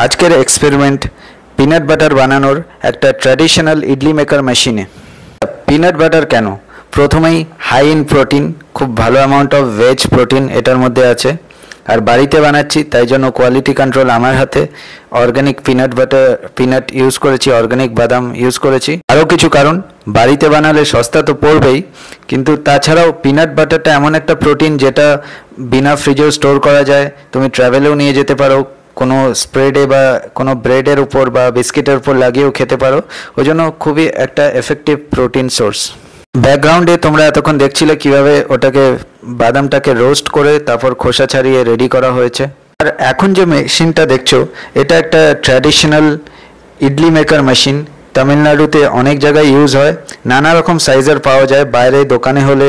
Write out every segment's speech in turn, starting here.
আজকের experiment peanut butter বানানোর একটা ট্র্যাডিশনাল ইডলি মেকার মেশিনে। পিনাট বাটার কেন? প্রথমেই হাই ইন প্রোটিন, খুব ভালো অ্যামাউন্ট অফ ভেজ প্রোটিন এটার মধ্যে আছে। আর বাড়িতে বানাচ্ছি তাই জন্য কোয়ালিটি কন্ট্রোল আমার হাতে। অর্গানিক পিনাট ইউজ করেছি, অর্গানিক বাদাম ইউজ করেছি। আরও কিছু কারণ, বাড়িতে বানালে সস্তা তো পড়বেই, কিন্তু তাছাড়াও পিনাট বাটারটা এমন একটা প্রোটিন যেটা বিনা ফ্রিজেও স্টোর করা যায়, তুমি ট্রাভেলেও নিয়ে যেতে পারো, কোনো স্প্রেডে বা কোনো ব্রেডের উপর বা বিস্কিটের উপর লাগিয়েও খেতে পারো। ওই জন্য খুবই একটা এফেক্টিভ প্রোটিন সোর্স। ব্যাকগ্রাউন্ডে তোমরা এতক্ষণ দেখছিলে কিভাবে ওটাকে বাদামটাকে রোস্ট করে তারপর খোসা ছাড়িয়ে রেডি করা হয়েছে। আর এখন যে মেশিনটা দেখছো এটা একটা ট্র্যাডিশনাল ইডলি মেকার মেশিন। তামিলনাড়ুতে অনেক জায়গায় ইউজ হয়, নানা রকম সাইজের পাওয়া যায়। বাইরে দোকানে হলে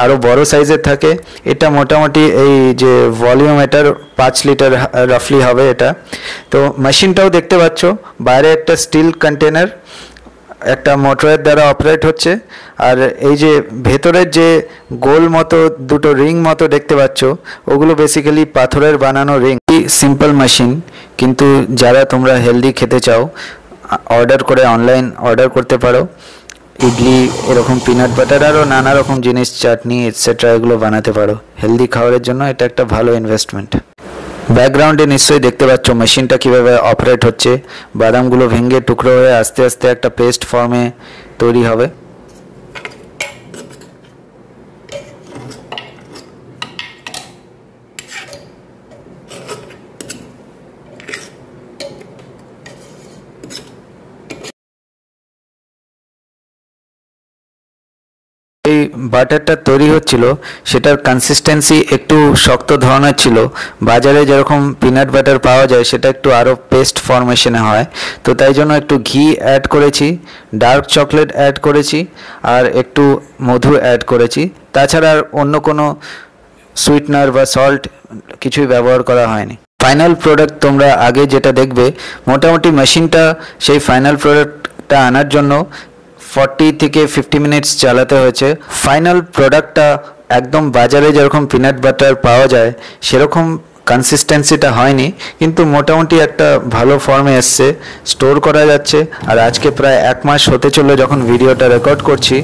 আরও বড় সাইজের থাকে। এটা মোটামুটি এই যে ভলিউম এটার 5 লিটার রাফলি হবে এটা। তো মেশিনটাও দেখতে পাচ্ছ, বাইরে একটা স্টিল কন্টেনার একটা মোটরের দ্বারা অপারেট হচ্ছে। আর এই যে ভেতরের যে গোল মতো দুটো রিং মতো দেখতে পাচ্ছ, ওগুলো বেসিক্যালি পাথরের বানানো রিং। সিম্পল মেশিন, কিন্তু যারা তোমরা হেলদি খেতে চাও অর্ডার করে অনলাইন অর্ডার করতে পারো। ইডলি, এরকম পিনাট বাটার আরও নানা রকম জিনিস, চাটনি এটসেট্রা এগুলো বানাতে পারো। হেলদি খাবারের জন্য এটা একটা ভালো ইনভেস্টমেন্ট। ব্যাকগ্রাউন্ডে নিশ্চয়ই দেখতে পাচ্ছ মেশিনটা কীভাবে অপারেট হচ্ছে। বাদামগুলো ভেঙে টুকরো হয়ে আস্তে আস্তে একটা পেস্ট ফর্মে তৈরি হবে। এই বাটারটা তৈরি হচ্ছিল সেটার কনসিস্টেন্সি একটু শক্ত ধরনের ছিল। বাজারে যেরকম পিনাট বাটার পাওয়া যায় সেটা একটু আরও পেস্ট ফরমেশনে হয়। তো তাই জন্য একটু ঘি অ্যাড করেছি, ডার্ক চকলেট অ্যাড করেছি, আর একটু মধু অ্যাড করেছি। তাছাড়া আর অন্য কোনো সুইটনার বা সল্ট কিছুই ব্যবহার করা হয়নি। ফাইনাল প্রোডাক্ট তোমরা আগে যেটা দেখবে, মোটামুটি মেশিনটা সেই ফাইনাল প্রোডাক্টটা আনার জন্য 40 থেকে 50 মিনিটস চালাতে হয়েছে। ফাইনাল প্রোডাক্টটা একদম বাজারে যেরকম পিনাট বাটার পাওয়া যায় সেরকম কনসিস্টেন্সিটা হয়নি, কিন্তু মোটামুটি একটা ভালো ফর্মে এসছে, স্টোর করা যাচ্ছে। আর আজকে প্রায় 1 মাস হতে চললো যখন ভিডিওটা রেকর্ড করছি।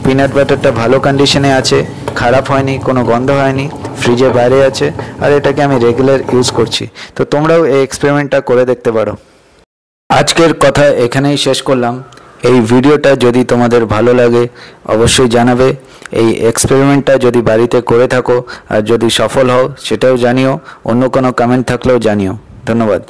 পিনাট বাটারটা ভালো কন্ডিশনে আছে, খারাপ হয়নি, কোনো গন্ধ হয়নি, ফ্রিজের বাইরে আছে। আর এটাকে আমি রেগুলার ইউজ করছি। তো তোমরাও এই এক্সপেরিমেন্টটা করে দেখতে পারো। আজকের কথা এখানেই শেষ করলাম। এই ভিডিওটা যদি তোমাদের ভালো লাগে অবশ্যই জানাবে। এই এক্সপেরিমেন্টটা যদি বাড়িতে করে থাকো আর যদি সফল হও সেটাও জানিও। অন্য কোনো কমেন্ট থাকলেও জানিও। ধন্যবাদ।